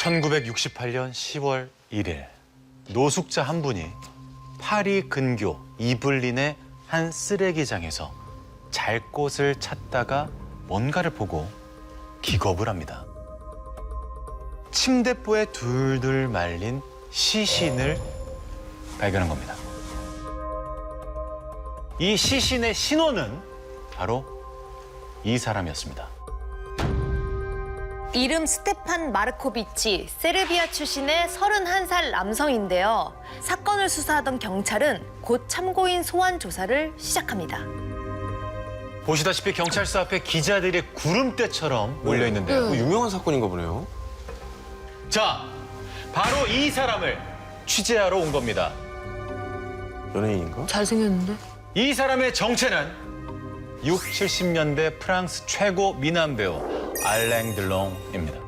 1968년 10월 1일 노숙자 한 분이 파리 근교 이블린의 한 쓰레기장에서 잘 곳을 찾다가 뭔가를 보고 기겁을 합니다. 침대보에 둘둘 말린 시신을 발견한 겁니다. 이 시신의 신원은 바로 이 사람이었습니다. 이름 스테판 마르코비치, 세르비아 출신의 31살 남성인데요. 사건을 수사하던 경찰은 곧 참고인 소환 조사를 시작합니다. 보시다시피 경찰서 앞에 기자들이 구름대처럼 몰려 있는데요. 유명한 사건인가 보네요. 자, 바로 이 사람을 취재하러 온 겁니다. 연예인인가? 잘생겼는데? 이 사람의 정체는 60, 70년대 프랑스 최고 미남 배우 알랭 드롱입니다.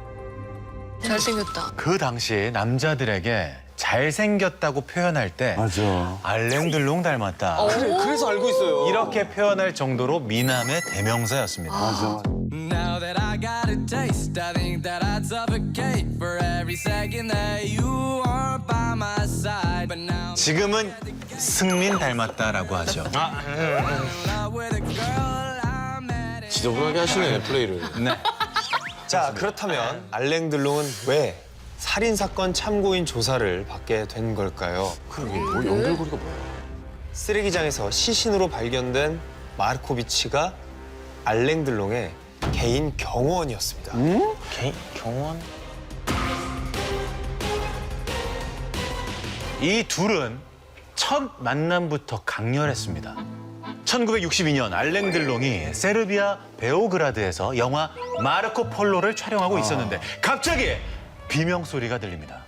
잘생겼다. 그 당시에 남자들에게 잘생겼다고 표현할 때 맞아. 알랭 드롱 닮았다. 그래서 알고 있어요. 이렇게 표현할 정도로 미남의 대명사였습니다. 맞아. Now that I got a taste, I think that I'd suffocate for every second that you are by my side. But now 지금은 승민 닮았다라고 하죠. I'm with a girl I met. 지저분하게 하시네, 플레이를. 네. 자, 그렇다면 알랭 들롱은 왜 살인사건 참고인 조사를 받게 된 걸까요? 그러게, 뭐 연결고리가 뭐야? 쓰레기장에서 시신으로 발견된 마르코비치가 알랭 들롱의 개인 경호원이었습니다. 개인 경호원? 이 둘은 첫 만남부터 강렬했습니다. 1962년 알랭 들롱이 세르비아 베오그라드에서 영화 마르코 폴로를 촬영하고 있었는데 갑자기 비명 소리가 들립니다.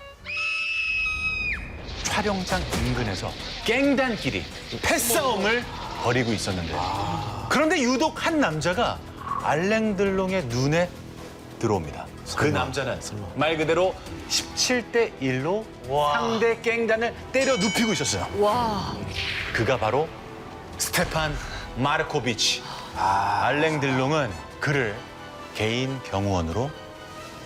촬영장 인근에서 갱단끼리 패싸움을 벌이고 있었는데 그런데 유독 한 남자가 알랭 들롱의 눈에 들어옵니다. 그 남자는 말 그대로 17대 1로 상대 갱단을 때려 눕히고 있었어요. 와. 그가 바로 스테판 마르코비치. 알랭 들롱은 그를 개인 경호원으로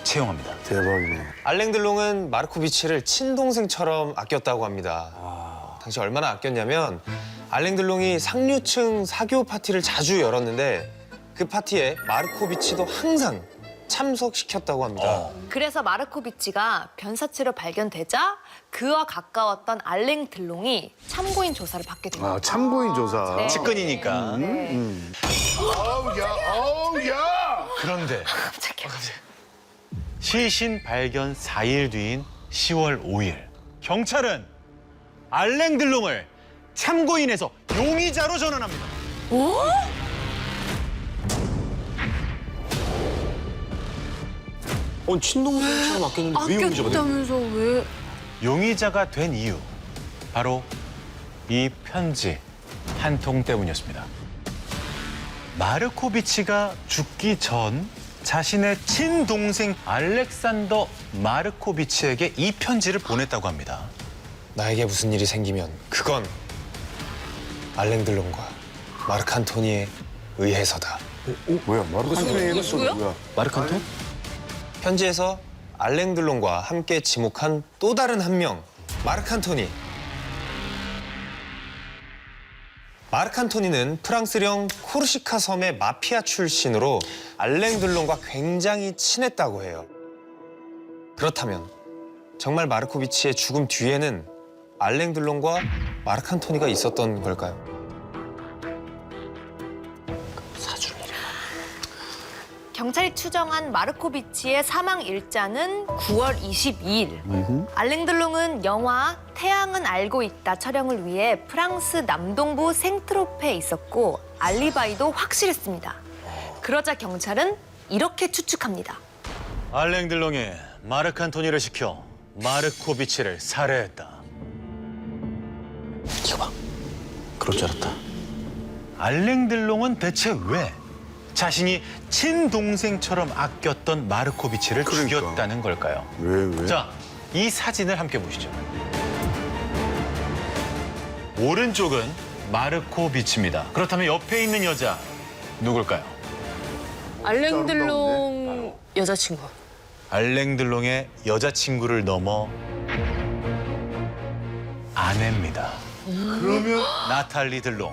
채용합니다. 대박이네. 알랭 들롱은 마르코비치를 친동생처럼 아꼈다고 합니다. 당시 얼마나 아꼈냐면 알랭 들롱이 상류층 사교 파티를 자주 열었는데 그 파티에 마르코비치도 항상 참석시켰다고 합니다. 그래서 마르코비치가 변사체로 발견되자 그와 가까웠던 알랭 들롱이 참고인 조사를 받게 됩니다. 아, 참고인 조사. 네. 측근이니까. 어우 야! 그런데 시신 발견 4일 뒤인 10월 5일 경찰은 알랭 들롱을 참고인에서 용의자로 전환합니다. 친동생처럼 아꼈는데 왜 용의자가 돼? 아꼈다면서 왜? 용의자가 된 이유 바로 이 편지 한 통 때문이었습니다. 마르코비치가 죽기 전 자신의 친동생 알렉산더 마르코비치에게 이 편지를 보냈다고 합니다. 나에게 무슨 일이 생기면 그건 알랭 들롱과 마르크 안토니에 의해서다. 뭐야, 마르코 안토니가 누구야? 마르크 안토? 편지에서 알랭 들롱과 함께 지목한 또 다른 한 명, 마르크 안토니. 마르크 안토니는 프랑스령 코르시카 섬의 마피아 출신으로 알랭 들롱과 굉장히 친했다고 해요. 그렇다면 정말 마르코비치의 죽음 뒤에는 알랭 들롱과 마르크 안토니가 있었던 걸까요? 경찰이 추정한 마르코비치의 사망 일자는 9월 22일. 알랭 들롱은 영화 태양은 알고 있다 촬영을 위해 프랑스 남동부 생트로페에 있었고 알리바이도 확실했습니다. 그러자 경찰은 이렇게 추측합니다. 알랭 들롱이 마르크 안토니를 시켜 마르코비치를 살해했다. 이거 봐. 그럴 줄 알았다. 알랭 들롱은 대체 왜 자신이 친동생처럼 아꼈던 마르코비치를 죽였다는 걸까요? 왜? 자, 이 사진을 함께 보시죠. 오른쪽은 마르코비치입니다. 그렇다면 옆에 있는 여자 누굴까요? 알랭 들롱 여자친구. 알랭 드롱의 여자친구를 넘어 아내입니다. 그러면 나탈리 들롱.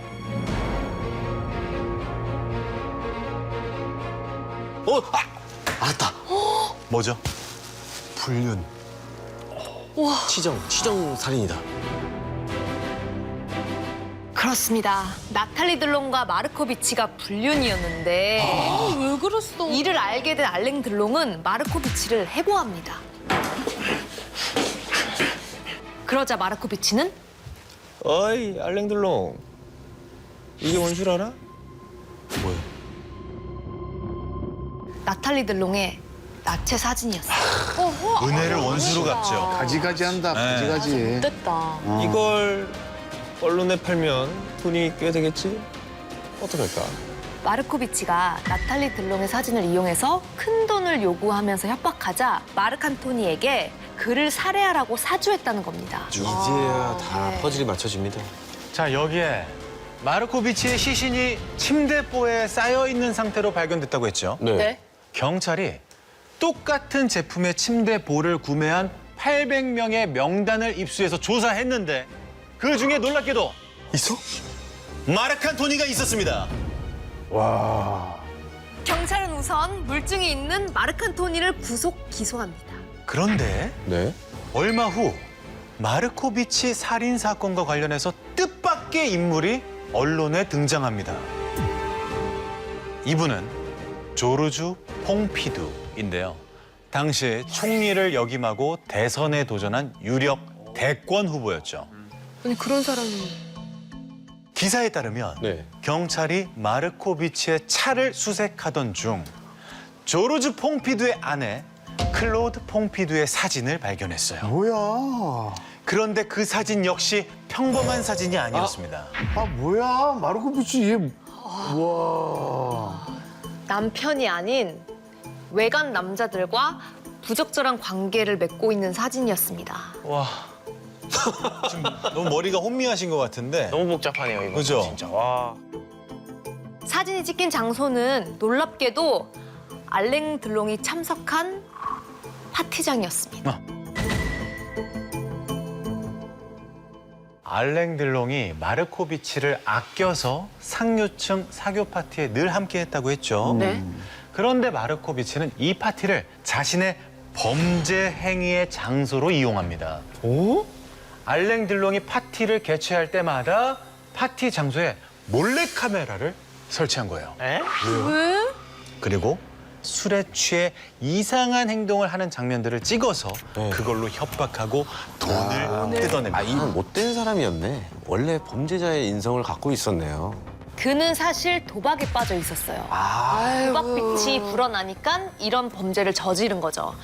알았다. 뭐죠? 불륜. 치정 살인이다. 그렇습니다. 나탈리 들롱과 마르코비치가 불륜이었는데 왜 그랬어? 이를 알게 된 알랭 들롱은 마르코비치를 해고합니다. 그러자 마르코비치는 어이 알랭들롱, 이게 뭔 줄 알아? 뭐야? 나탈리 들롱의 나체 사진이었어요. 은혜를 원수로 갚죠. 가지가지한다. 네. 가지가지. 됐다. 이걸 언론에 팔면 돈이 꽤 되겠지? 어떡할까? 마르코비치가 나탈리 들롱의 사진을 이용해서 큰 돈을 요구하면서 협박하자 마르크 안토니에게 그를 살해하라고 사주했다는 겁니다. 이제야 다 네. 퍼즐이 맞춰집니다. 자, 여기에 마르코비치의 시신이 침대보에 쌓여 있는 상태로 발견됐다고 했죠. 네. 경찰이 똑같은 제품의 침대보를 구매한 800명의 명단을 입수해서 조사했는데 그 중에 놀랍게도 있어? 마르크 안토니가 있었습니다. 와. 경찰은 우선 물증이 있는 마르크 안토니를 구속 기소합니다. 그런데 네. 얼마 후 마르코비치 살인 사건과 관련해서 뜻밖의 인물이 언론에 등장합니다. 이분은 조르주 퐁피두인데요. 당시 총리를 역임하고 대선에 도전한 유력 대권 후보였죠. 아니 그런 사람이 기사에 따르면 네. 경찰이 마르코비치의 차를 수색하던 중 조르주 퐁피두의 아내 클로드 퐁피두의 사진을 발견했어요. 뭐야? 그런데 그 사진 역시 평범한 사진이 아니었습니다. 아 뭐야? 마르코비치 얘. 와. 남편이 아닌 외간 남자들과 부적절한 관계를 맺고 있는 사진이었습니다. 와, 지금 너무 머리가 혼미하신 것 같은데. 너무 복잡하네요, 이거. 그죠? 진짜. 와. 사진이 찍힌 장소는 놀랍게도 알랭 들롱이 참석한 파티장이었습니다. 알랭 들롱이 마르코비치를 아껴서 상류층 사교 파티에 늘 함께했다고 했죠. 네. 그런데 마르코비치는 이 파티를 자신의 범죄 행위의 장소로 이용합니다. 오? 알랭 들롱이 파티를 개최할 때마다 파티 장소에 몰래카메라를 설치한 거예요. 에? 왜? 그리고 술에 취해 이상한 행동을 하는 장면들을 찍어서 네. 그걸로 협박하고 돈을 뜯어냅니다. 아, 이건 못된 사람이었네. 원래 범죄자의 인성을 갖고 있었네요. 그는 사실 도박에 빠져 있었어요. 도박빛이 불어나니까 이런 범죄를 저지른 거죠.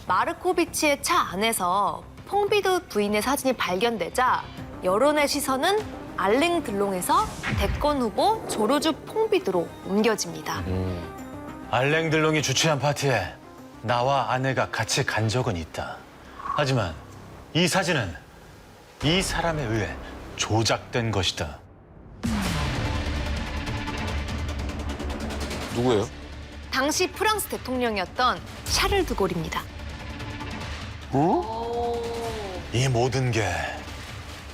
마르코비치의 차 안에서 퐁피두 부인의 사진이 발견되자 여론의 시선은 알랭 들롱에서 대권 후보 조르주 퐁피두로 옮겨집니다. 알랭 들롱이 주최한 파티에 나와 아내가 같이 간 적은 있다. 하지만 이 사진은 이 사람에 의해 조작된 것이다. 누구예요? 당시 프랑스 대통령이었던 샤를 드골입니다. 이 모든 게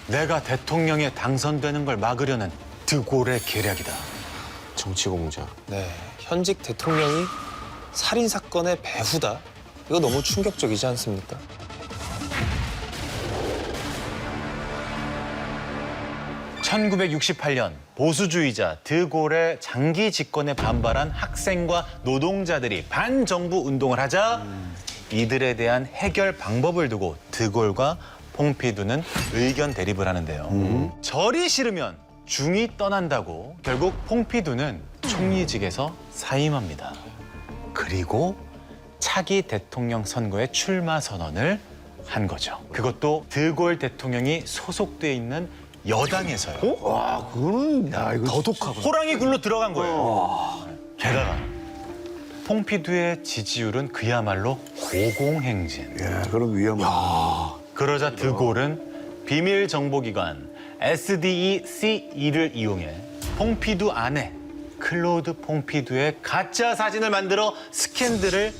내가 대통령에 당선되는 걸 막으려는 드골의 계략이다. 정치 공작. 네. 현직 대통령이 살인 사건의 배후다. 이거 너무 충격적이지 않습니까? (1968년) 보수주의자 드골의 장기 집권에 반발한 학생과 노동자들이 반정부 운동을 하자 이들에 대한 해결 방법을 두고 드골과 퐁피두는 의견 대립을 하는데요. 절이 싫으면 중이 떠난다고 결국 퐁피두는 총리직에서 사임합니다. 그리고 차기 대통령 선거에 출마 선언을 한 거죠. 그것도 드골 대통령이 소속돼 있는 여당에서요. 와, 그거는 야 이거 더 독하고. 호랑이 굴로 들어간 거예요. 게다가 퐁피두의 지지율은 그야말로 고공행진. 야, 그럼 위험하다. 그러자 드골은 비밀 정보기관 SDECE를 이용해 퐁피두 아내 클로드 퐁피두의 가짜 사진을 만들어 스캔들을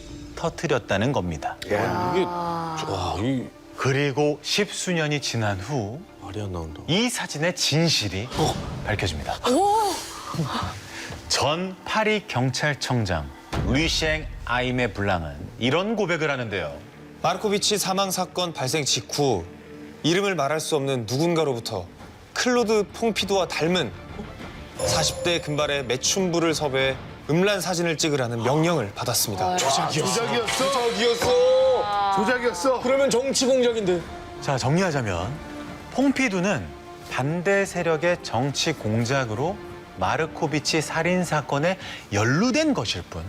터뜨렸다는 겁니다. 이게 와, 이 그리고 10수년이 지난 후 이 말이 안 나온다. 사진의 진실이 밝혀집니다. 전 파리 경찰청장 루셴 아이메 블랑은 이런 고백을 하는데요. 마르코비치 사망 사건 발생 직후 이름을 말할 수 없는 누군가로부터 클로드 퐁피두와 닮은 40대 금발의 매춘부를 섭외해 음란 사진을 찍으라는 명령을 받았습니다. 조작이었어. 그러면 정치 공작인데. 자, 정리하자면 퐁피두는 반대 세력의 정치 공작으로 마르코비치 살인 사건에 연루된 것일 뿐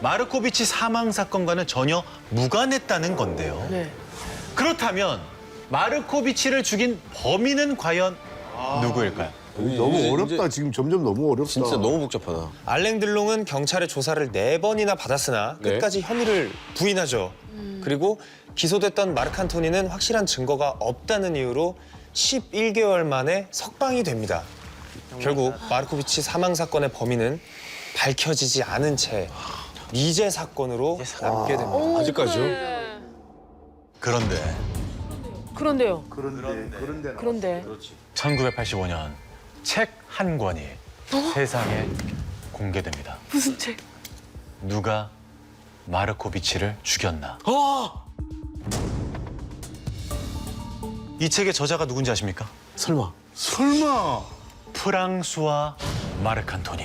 마르코비치 사망 사건과는 전혀 무관했다는 건데요. 그렇다면 마르코비치를 죽인 범인은 과연 누구일까요? 너무 이제- 어렵다. 지금 점점 너무 어렵다. 진짜 너무 복잡하다. 알랭 들롱은 경찰의 조사를 4번이나 받았으나 네. 끝까지 혐의를 부인하죠. 그리고 기소됐던 마르크 안토니는 확실한 증거가 없다는 이유로 11개월 만에 석방이 됩니다. 결국 마르코비치 사망 사건의 범인은 밝혀지지 않은 채 미제 사건으로 남게 됩니다. 아직까지요? 그런데 그런데요. 그런데 그런데 1985년 책 한 권이 세상에 공개됩니다. 무슨 책? 누가 마르코비치를 죽였나? 이 책의 저자가 누군지 아십니까? 설마. 설마. 프랑수와 마르크 안토니.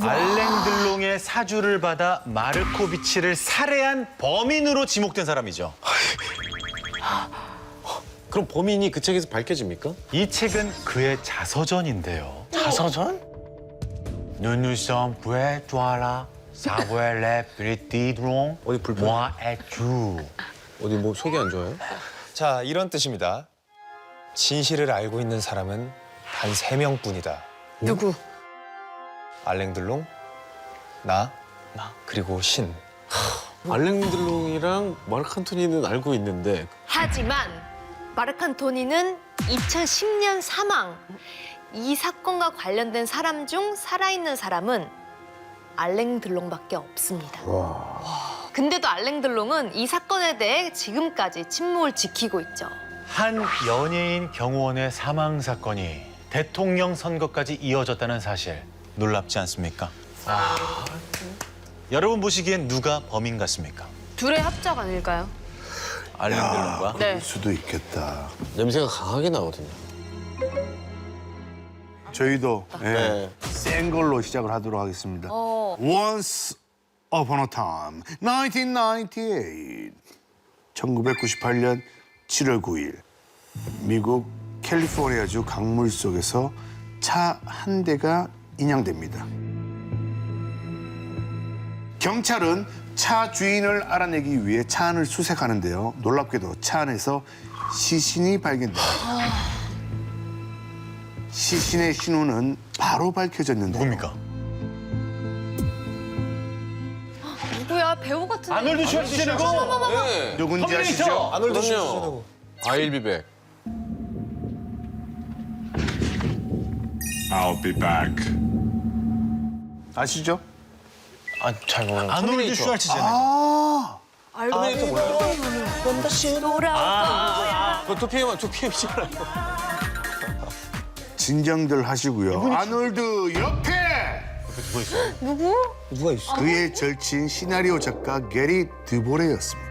알랭 들롱의 사주를 받아 마르코비치를 살해한 범인으로 지목된 사람이죠. 그럼 범인이 그 책에서 밝혀집니까? 이 책은 그의 자서전인데요. 자서전? Nous nous sommes prêts, toi là, savoir les petits drons, 어디 불편? moi et tu. 어디 뭐 속이 안 좋아요? 자, 이런 뜻입니다. 진실을 알고 있는 사람은 단 3명뿐이다. 누구? 알랭 들롱, 나, 그리고 신. 알랭들롱이랑 마르크 안토니는 알고 있는데 하지만 마르크 안토니는 2010년 사망. 이 사건과 관련된 사람 중 살아있는 사람은 알랭 들롱밖에 없습니다. 근데도 알랭 들롱은 이 사건에 대해 지금까지 침묵을 지키고 있죠. 한 연예인 경호원의 사망 사건이 대통령 선거까지 이어졌다는 사실 놀랍지 않습니까? 여러분 보시기엔 누가 범인 같습니까? 둘의 합작 아닐까요? 알랭 들롱과 네. 그럴 수도 있겠다. 냄새가 강하게 나거든요. 저희도 네. 센 걸로 시작을 하도록 하겠습니다. Once upon a time, 1998. 1998년 7월 9일 미국 캘리포니아주 강물 속에서 차 한 대가 인양됩니다. 경찰은 차 주인을 알아내기 위해 차 안을 수색하는데요. 놀랍게도 차 안에서 시신이 발견됩니다. 시신의 신원은 바로 밝혀졌는데 누굽니까? 누구야? 배우 같은데? 아놀드 슈왈츠제네거. 네. 누군지 터미네이터! 아시죠? 아놀드 그럼요. 슈왈츠네거. I'll be back. I'll be back. 아시죠? 아, 잘 모르겠어요. 아놀드 터미네이터. 슈왈츠제네거. 터미네이터 몰라요? 돌아올 그거 2PM이잖아요. 진정들 하시고요. 아놀드 옆에 누가 있어? 그의 절친 시나리오 작가 게리 드보레였습니다.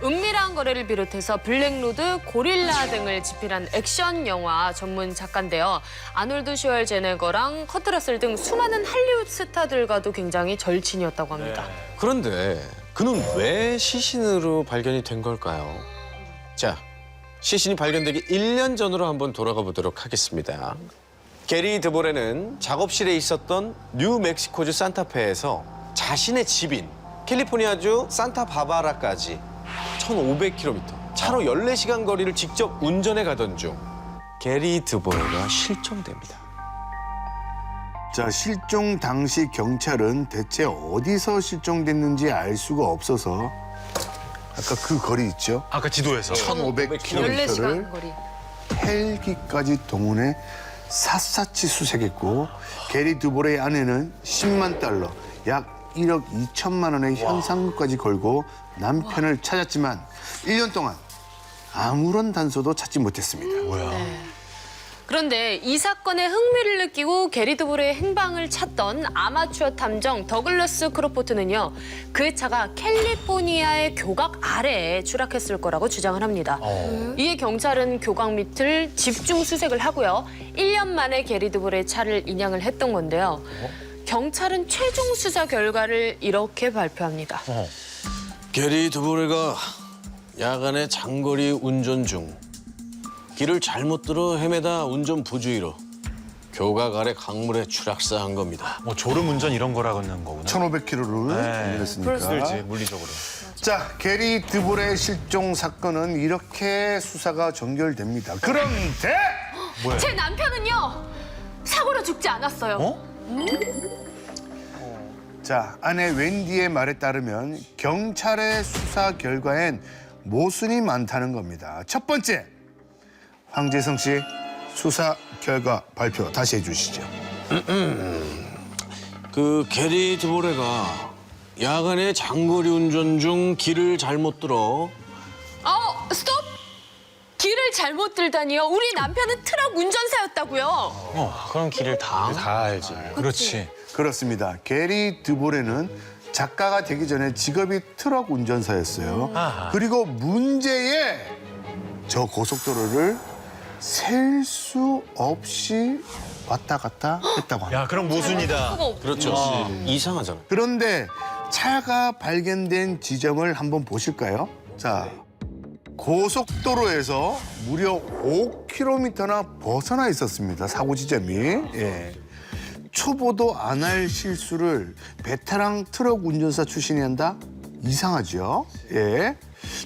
은밀한 거래를 비롯해서 블랙로드, 고릴라 등을 집필한 액션 영화 전문 작가인데요. 아놀드 슈왈제네거랑 커트 러셀 등 수많은 할리우드 스타들과도 굉장히 절친이었다고 합니다. 그런데 그는 왜 시신으로 발견이 된 걸까요? 자, 시신이 발견되기 1년 전으로 한번 돌아가 보도록 하겠습니다. 게리 드보레는 작업실에 있었던 뉴멕시코주 산타페에서 자신의 집인 캘리포니아주 산타바바라까지 1,500km, 차로 14시간 거리를 직접 운전해 가던 중 게리 드보레가 실종됩니다. 자, 실종 당시 경찰은 대체 어디서 실종됐는지 알 수가 없어서 아까 그 거리 있죠? 아까 지도에서 1,500km를 14시간 거리. 헬기까지 동원해 샅샅이 수색했고 게리 드보레의 아내는 $10만, 약 1억 2천만 원의 현상금까지 걸고 남편을 찾았지만 1년 동안 아무런 단서도 찾지 못했습니다. 뭐야? 그런데 이 사건에 흥미를 느끼고 게리 드볼의 행방을 찾던 아마추어 탐정 더글러스 크로포트는요. 그의 차가 캘리포니아의 교각 아래에 추락했을 거라고 주장을 합니다. 이에 경찰은 교각 밑을 집중 수색을 하고요. 1년 만에 게리 드볼의 차를 인양을 했던 건데요. 경찰은 최종 수사 결과를 이렇게 발표합니다. 게리 드보레가 야간에 장거리 운전 중 길을 잘못 들어 헤매다 운전 부주의로 교각 아래 강물에 추락사한 겁니다. 뭐 졸음 운전 이런 거라는 거구나. 1,500km를 운전했으니까. 힘들지 물리적으로. 자, 게리 드볼의 실종 사건은 이렇게 수사가 전결됩니다. 그런데 제 남편은요. 사고로 죽지 않았어요. 어? 자, 아내 웬디의 말에 따르면 경찰의 수사 결과엔 모순이 많다는 겁니다. 첫 번째, 황재성 씨 수사 결과 발표 다시 해주시죠. 그 게리 드보레가 야간에 장거리 운전 중 길을 잘못 들어 스톱! 길을 잘못 들다니요. 우리 남편은 트럭 운전사였다고요. 그런 길을 다 알지. 그렇지. 그렇습니다. 게리 드볼에는 작가가 되기 전에 직업이 트럭 운전사였어요. 아하. 그리고 문제의 저 고속도로를 셀 수 없이 왔다 갔다 했다고 합니다. 야 그럼 모순이다. 그렇죠. 이상하잖아. 그런데 차가 발견된 지점을 한번 보실까요? 자, 고속도로에서 무려 5km나 벗어나 있었습니다. 사고 지점이. 예. 초보도 안 할 실수를 베테랑 트럭 운전사 출신이 한다? 이상하죠? 예.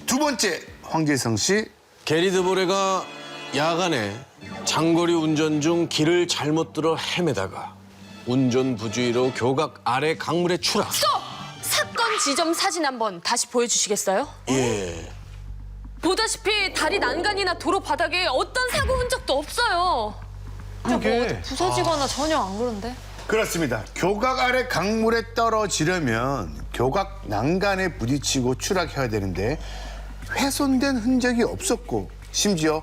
두 번째, 황재성 씨. 게리 드보레가 야간에 장거리 운전 중 길을 잘못 들어 헤매다가 운전 부주의로 교각 아래 강물에 추락. 스톱! 사건 지점 사진 한번 다시 보여주시겠어요? 예. 보다시피 다리 난간이나 도로 바닥에 어떤 사고 흔적도 없어요. 그게 부서지거나 전혀 안 그런데? 그렇습니다. 교각 아래 강물에 떨어지려면 교각 난간에 부딪히고 추락해야 되는데 훼손된 흔적이 없었고 심지어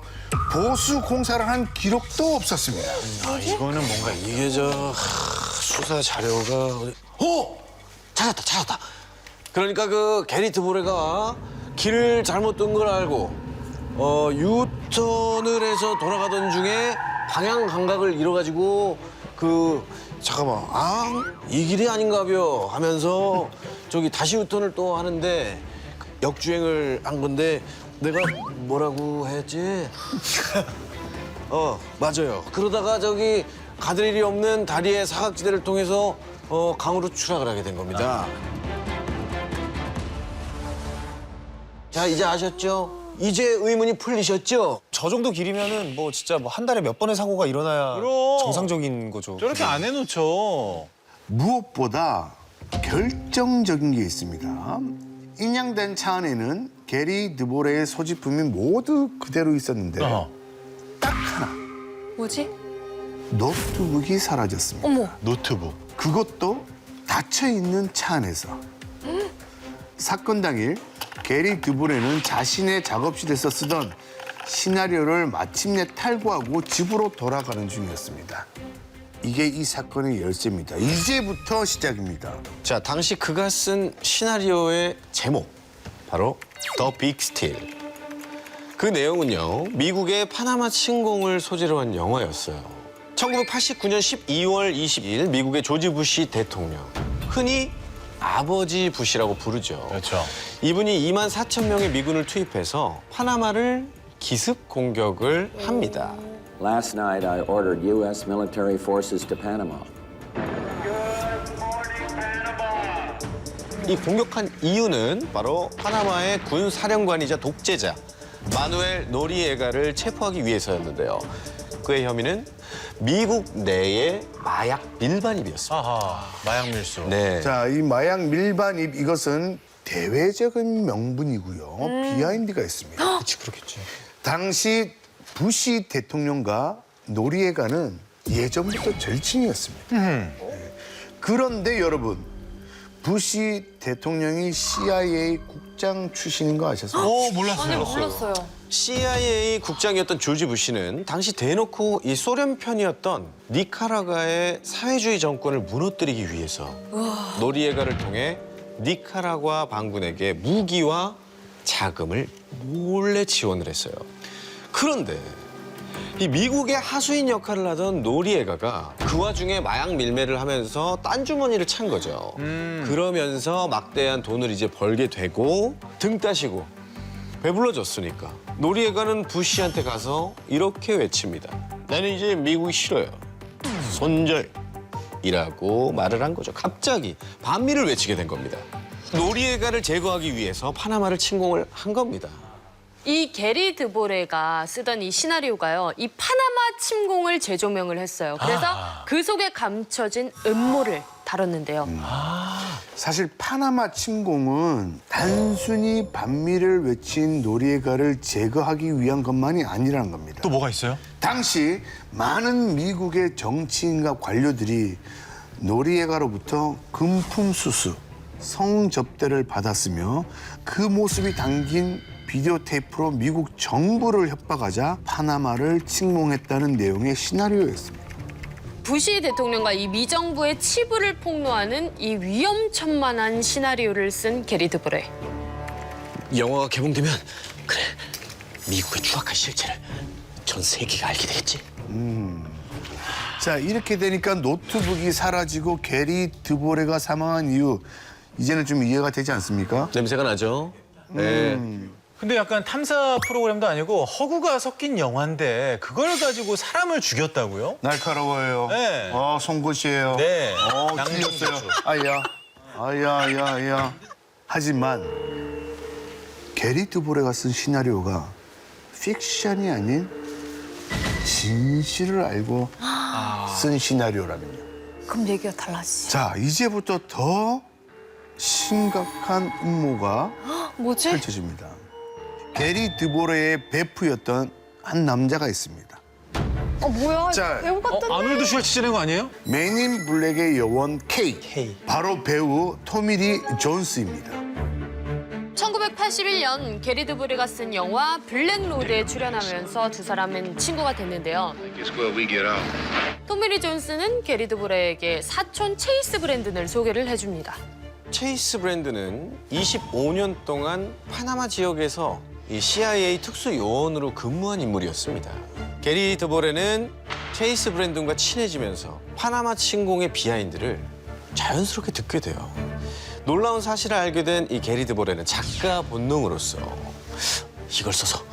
보수 공사를 한 기록도 없었습니다. 이거는 뭔가 이게 수사 자료가 찾았다. 그러니까 그 게리 드보레가 길을 잘못 든 걸 알고 유턴을 해서 돌아가던 중에 방향 감각을 잃어가지고 이 길이 아닌가벼 하면서 저기 다시 유턴을 또 하는데 역주행을 한 건데 내가 뭐라고 했지? 맞아요. 그러다가 저기 가드레일이 없는 다리의 사각지대를 통해서 강으로 추락을 하게 된 겁니다. 자, 이제 아셨죠? 이제 의문이 풀리셨죠? 저 정도 길이면은 뭐 진짜 뭐 한 달에 몇 번의 사고가 일어나야 그럼. 정상적인 거죠. 저렇게 안 해놓죠. 무엇보다 결정적인 게 있습니다. 인양된 차 안에는 게리 드보레의 소지품이 모두 그대로 있었는데 딱 하나, 뭐지? 노트북이 사라졌습니다. 어머. 노트북. 그것도 닫혀있는 차 안에서. 사건 당일 게리 드보레는 자신의 작업실에서 쓰던 시나리오를 마침내 탈구하고 집으로 돌아가는 중이었습니다. 이게 이 사건의 열쇠입니다. 이제부터 시작입니다. 자, 당시 그가 쓴 시나리오의 제목 바로 더 빅 스틸. 그 내용은요, 미국의 파나마 침공을 소재로 한 영화였어요. 1989년 12월 22일 미국의 조지 부시 대통령, 흔히 아버지 부시라고 부르죠. 그렇죠. 이분이 2만 4천 명의 미군을 투입해서 파나마를 기습 공격을 합니다. Last night, I ordered U.S. military forces to Panama. 이 공격한 이유는 바로 파나마의 군 사령관이자 독재자 마누엘 노리에가를 체포하기 위해서였는데요. 그의 혐의는 미국 내의 마약 밀반입이었습니다. 아하, 마약 밀수. 네. 자, 이 마약 밀반입 이것은 대외적인 명분이고요. 비하인드가 있습니다. 그렇지, 그렇겠지. 당시 부시 대통령과 노리에가는 예전부터 절친이었습니다. 네. 그런데 여러분, 부시 대통령이 CIA 국장 출신인 거 아셨어요? 아니 몰랐어요. CIA 국장이었던 조지 부시는 당시 대놓고 이 소련 편이었던 니카라과의 사회주의 정권을 무너뜨리기 위해서 노리에가를 통해 니카라과 반군에게 무기와 자금을 몰래 지원을 했어요. 그런데 이 미국의 하수인 역할을 하던 노리에가가 그 와중에 마약 밀매를 하면서 딴 주머니를 찬 거죠. 그러면서 막대한 돈을 이제 벌게 되고 등 따시고 배불러졌으니까 노리에가는 부시한테 가서 이렇게 외칩니다. 나는 이제 미국이 싫어요. 손절이라고 말을 한 거죠. 갑자기 반미를 외치게 된 겁니다. 노리에가를 제거하기 위해서 파나마를 침공을 한 겁니다. 이 게리 드보레가 쓰던 이 시나리오가요. 이 파나마 침공을 재조명을 했어요. 그래서 그 속에 감춰진 음모를 다뤘는데요. 사실 파나마 침공은 단순히 반미를 외친 노리에가를 제거하기 위한 것만이 아니라는 겁니다. 또 뭐가 있어요? 당시 많은 미국의 정치인과 관료들이 노리에가로부터 금품수수, 성접대를 받았으며 그 모습이 담긴 비디오 테이프로 미국 정부를 협박하자 파나마를 침공했다는 내용의 시나리오였습니다. 부시 대통령과 이 미정부의 치부를 폭로하는 이 위험천만한 시나리오를 쓴 게리 드보레. 영화가 개봉되면 그래 미국의 추악한 실체를 전 세계가 알게 되겠지. 자, 이렇게 되니까 노트북이 사라지고 게리 드보레가 사망한 이유 이제는 좀 이해가 되지 않습니까? 냄새가 나죠. 네. 근데 약간 탐사 프로그램도 아니고 허구가 섞인 영화인데 그걸 가지고 사람을 죽였다고요? 날카로워요. 네. 송곳이에요. 네. 틀렸어요. 양념고추. 아야. 하지만 게리 드보레가 쓴 시나리오가 픽션이 아닌 진실을 알고 쓴 시나리오라면요. 그럼 얘기가 달라지지. 자, 이제부터 더 심각한 음모가 뭐지? 펼쳐집니다. 게리 드보레의 베프였던 한 남자가 있습니다. 뭐야? 자, 배우 같은데? 아놀드 슈왈츠제네거 아니에요? 맨인 블랙의 여원 K. 바로 배우 토미리 존스입니다. 1981년 게리 드보레가 쓴 영화 블랙로드에 출연하면서 두 사람은 친구가 됐는데요. 토미리 존스는 게리 드보레에게 사촌 체이스 브랜든을 소개를 해줍니다. 체이스 브랜드는 25년 동안 파나마 지역에서 이 CIA 특수 요원으로 근무한 인물이었습니다. 게리 드보레는 체이스 브랜든과 친해지면서 파나마 침공의 비하인드를 자연스럽게 듣게 돼요. 놀라운 사실을 알게 된 이 게리 드보레는 작가 본능으로서 이걸 써서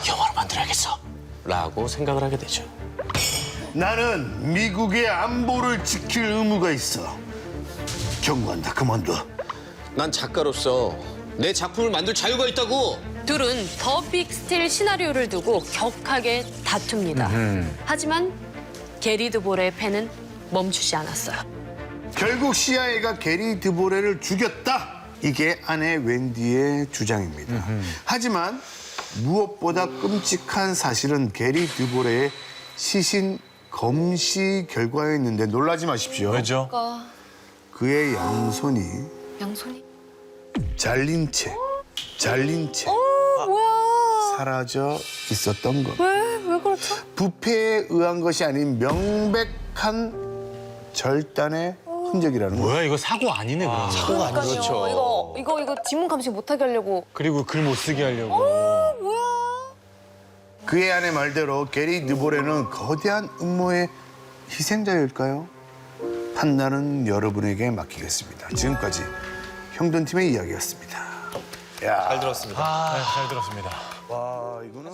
영화로 만들어야겠어 라고 생각을 하게 되죠. 나는 미국의 안보를 지킬 의무가 있어. 경고한다. 그만둬. 난 작가로서 내 작품을 만들 자유가 있다고. 둘은 더 빅 스틸 시나리오를 두고 격하게 다툽니다. 하지만 게리 드보레의 펜은 멈추지 않았어요. 결국 CIA가 게리 드보레를 죽였다. 이게 아내 웬디의 주장입니다. 하지만 무엇보다 끔찍한 사실은 게리 드보레의 시신 검시 결과였는데 놀라지 마십시오. 왜죠? 그의 양손이 양손이? 잘린 채 뭐야? 사라져 있었던 것. 왜 그렇죠? 부패에 의한 것이 아닌 명백한 절단의 흔적이라는 거예요. 뭐야 이거 사고 아니네 그러면. 그러니까요. 그렇죠. 이거 지문 감식 못하게 하려고. 그리고 글 못 쓰게 하려고. 뭐야? 그의 아내 말대로 게리 드보레는 거대한 음모의 희생자일까요? 판단은 여러분에게 맡기겠습니다. 지금까지 형돈팀의 이야기였습니다. 잘 들었습니다. 잘 들었습니다. 와, 이거는